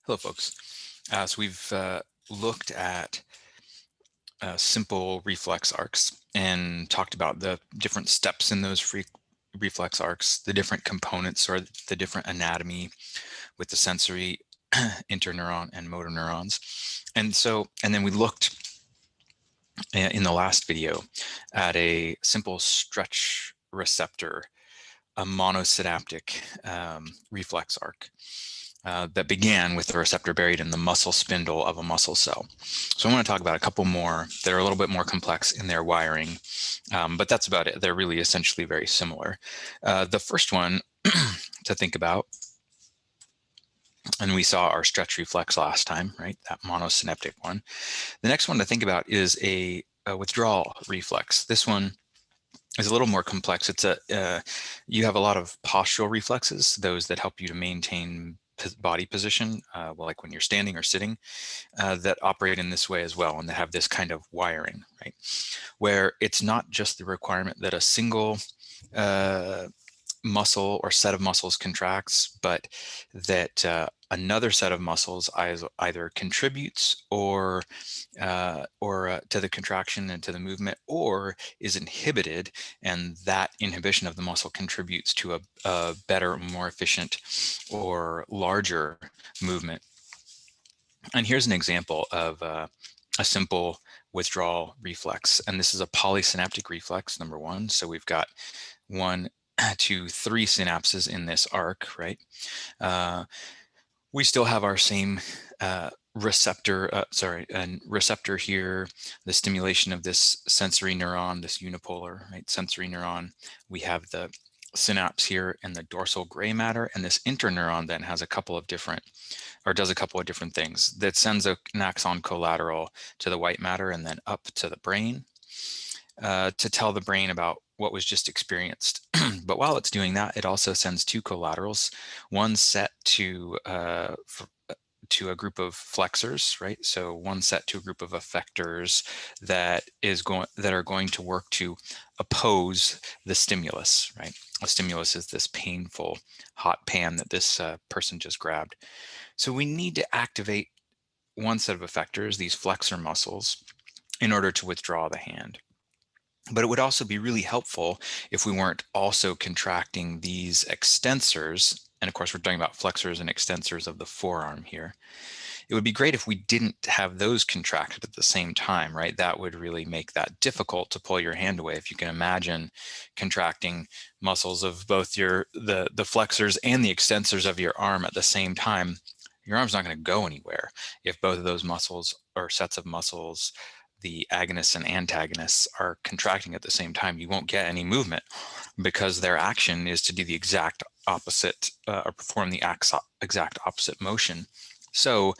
Hello, folks. So we've looked at simple reflex arcs and talked about the different steps in those reflex arcs, the different components or the different anatomy with the sensory, interneuron, and motor neurons. And then we looked in the last video at a simple stretch receptor, a monosynaptic reflex arc. That began with the receptor buried in the muscle spindle of a muscle cell. So I want to talk about a couple more that are a little bit more complex in their wiring, but that's about it. They're really essentially very similar. The first one to think about, and we saw our stretch reflex last time, right? That monosynaptic one. The next one to think about is a withdrawal reflex. This one is a little more complex. It's you have a lot of postural reflexes, those that help you to maintain body position, like when you're standing or sitting, that operate in this way as well, and that have this kind of wiring, right? Where it's not just the requirement that a single muscle or set of muscles contracts, but that another set of muscles either contributes or to the contraction and to the movement, or is inhibited, and that inhibition of the muscle contributes to a better, more efficient, or larger movement. And here's an example of a simple withdrawal reflex, and this is a polysynaptic reflex, number one. So we've got 1, 2, 3 synapses in this arc, right? We still have our same receptor here, the stimulation of this sensory neuron, this unipolar, right, sensory neuron. We have the synapse here in the dorsal gray matter, and this interneuron then has a couple of different, or does a couple of different things. That sends an axon collateral to the white matter and then up to the brain to tell the brain about what was just experienced. But while it's doing that, it also sends 2 collaterals, one set to a group of flexors, right? So one set to a group of effectors that are going to work to oppose the stimulus, right? A stimulus is this painful hot pan that this person just grabbed. So we need to activate one set of effectors, these flexor muscles, in order to withdraw the hand. But it would also be really helpful if we weren't also contracting these extensors. And of course, we're talking about flexors and extensors of the forearm here. It would be great if we didn't have those contracted at the same time, right? That would really make that difficult to pull your hand away. If you can imagine contracting muscles of both the flexors and the extensors of your arm at the same time, your arm's not going to go anywhere if both of those muscles or sets of muscles, the agonists and antagonists, are contracting at the same time. You won't get any movement because their action is to do the exact opposite or perform the exact opposite motion. So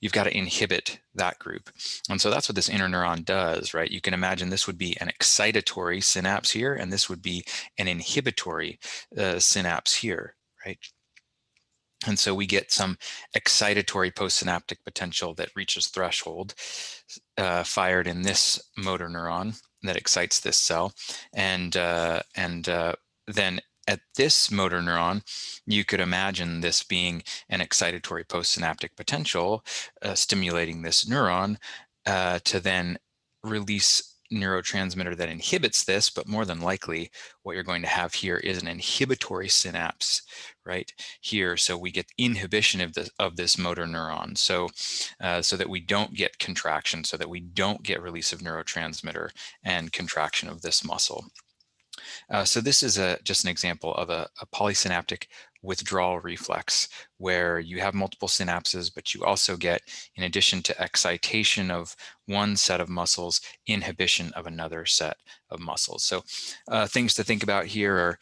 you've got to inhibit that group. And so that's what this interneuron does, right? You can imagine this would be an excitatory synapse here, and this would be an inhibitory synapse here, right? And so we get some excitatory postsynaptic potential that reaches threshold, fired in this motor neuron that excites this cell. And then at this motor neuron, you could imagine this being an excitatory postsynaptic potential stimulating this neuron to then release neurotransmitter that inhibits this. But more than likely, what you're going to have here is an inhibitory synapse right here. So we get inhibition of this motor neuron, so that we don't get contraction, so that we don't get release of neurotransmitter and contraction of this muscle. So this is just an example of a polysynaptic withdrawal reflex where you have multiple synapses, but you also get, in addition to excitation of one set of muscles, inhibition of another set of muscles. So things to think about here are,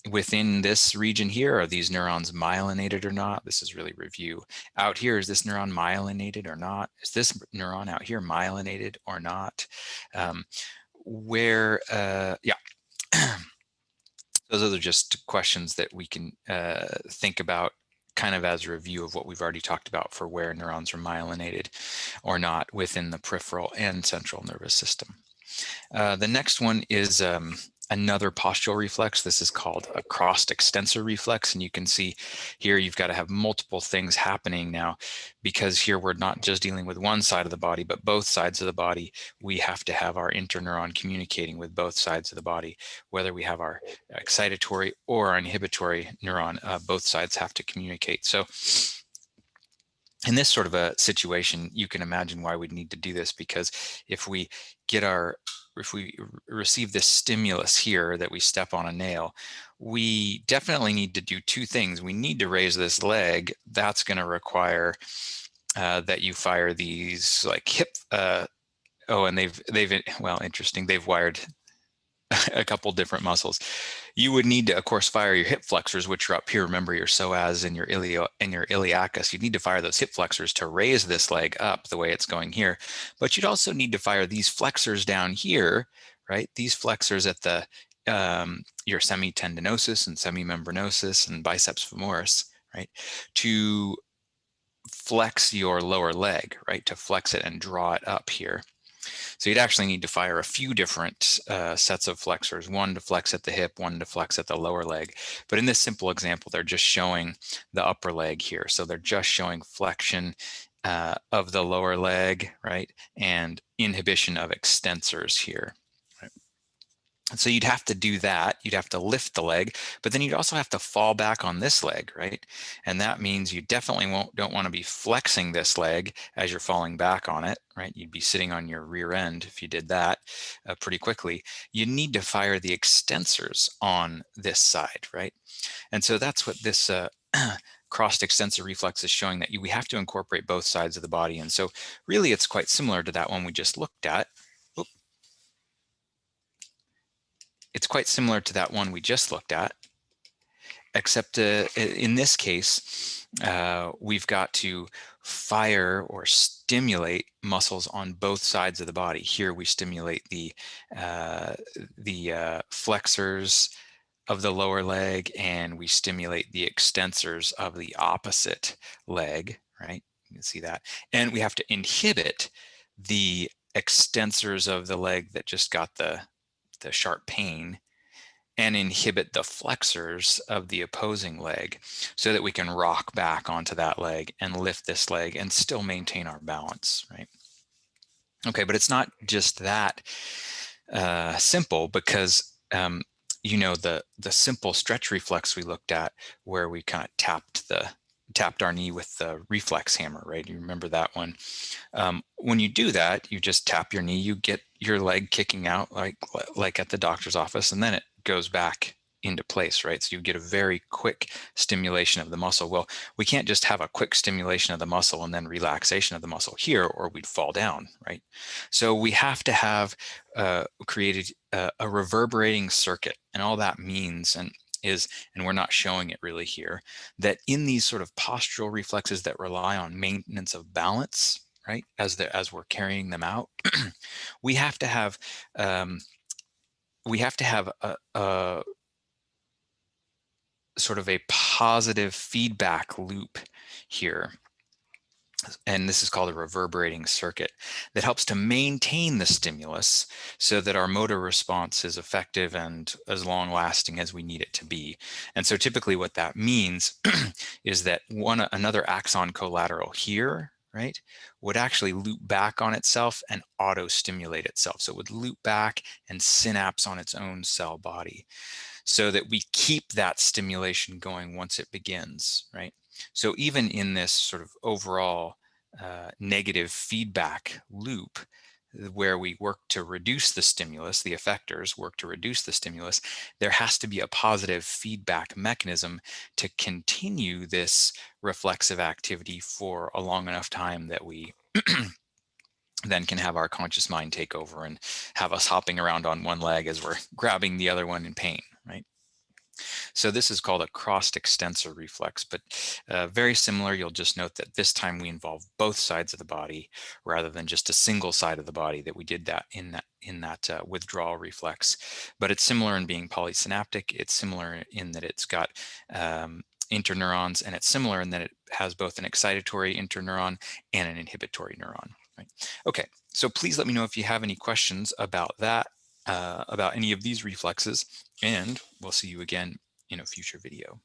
within this region here, are these neurons myelinated or not? This is really review. Out here, is this neuron myelinated or not? Is this neuron out here myelinated or not? Those are just questions that we can think about kind of as a review of what we've already talked about for where neurons are myelinated or not within the peripheral and central nervous system. The next one is another postural reflex. This is called a crossed extensor reflex. And you can see here you've got to have multiple things happening now, because here we're not just dealing with one side of the body, but both sides of the body. We have to have our interneuron communicating with both sides of the body, whether we have our excitatory or our inhibitory neuron, both sides have to communicate. So in this sort of a situation, you can imagine why we'd need to do this, because if we receive this stimulus here that we step on a nail, we definitely need to do two things. We need to raise this leg. That's going to require that you fire these like hip. Oh, and well, interesting. They've wired a couple different muscles. You would need to, of course, fire your hip flexors, which are up here. Remember your psoas and your iliacus. You need to fire those hip flexors to raise this leg up the way it's going here. But you'd also need to fire these flexors down here, right? These flexors at the your semitendinosus and semimembranosus and biceps femoris, right? To flex your lower leg, right? To flex it and draw it up here. So you'd actually need to fire a few different sets of flexors, one to flex at the hip, one to flex at the lower leg. But in this simple example, they're just showing the upper leg here. So they're just showing flexion of the lower leg, right? And inhibition of extensors here. So you'd have to do that. You'd have to lift the leg, but then you'd also have to fall back on this leg, right? And that means you definitely don't want to be flexing this leg as you're falling back on it, right? You'd be sitting on your rear end if you did that pretty quickly. You need to fire the extensors on this side, right? And so that's what this crossed extensor reflex is showing, that we have to incorporate both sides of the body. And so really it's quite similar to that one we just looked at. It's quite similar to that one we just looked at, except in this case, we've got to fire or stimulate muscles on both sides of the body. Here we stimulate the flexors of the lower leg, and we stimulate the extensors of the opposite leg, right? You can see that. And we have to inhibit the extensors of the leg that just got the sharp pain, and inhibit the flexors of the opposing leg, so that we can rock back onto that leg and lift this leg and still maintain our balance, right? Okay, but it's not just that simple, because you know, the simple stretch reflex we looked at, where we kind of tapped our knee with the reflex hammer, right? You remember that one? When you do that, you just tap your knee, you get your leg kicking out like at the doctor's office, and then it goes back into place, right? So you get a very quick stimulation of the muscle. Well, we can't just have a quick stimulation of the muscle and then relaxation of the muscle here, or we'd fall down, right? So we have to have created a reverberating circuit, and all that means is, and we're not showing it really here, that in these sort of postural reflexes that rely on maintenance of balance, right, as we're carrying them out, we have to have a sort of a positive feedback loop here. And this is called a reverberating circuit, that helps to maintain the stimulus so that our motor response is effective and as long lasting as we need it to be. And so typically what that means is that another axon collateral here, right, would actually loop back on itself and auto-stimulate itself. So it would loop back and synapse on its own cell body, so that we keep that stimulation going once it begins, right? So even in this sort of overall negative feedback loop, where we work to reduce the stimulus, the effectors work to reduce the stimulus, there has to be a positive feedback mechanism to continue this reflexive activity for a long enough time that we then can have our conscious mind take over and have us hopping around on one leg as we're grabbing the other one in pain, right? So this is called a crossed extensor reflex, but very similar. You'll just note that this time we involve both sides of the body rather than just a single side of the body that we did that in that withdrawal reflex. But it's similar in being polysynaptic. It's similar in that it's got interneurons, and it's similar in that it has both an excitatory interneuron and an inhibitory neuron. Right? Okay, so please let me know if you have any questions about that about any of these reflexes, and we'll see you again in a future video.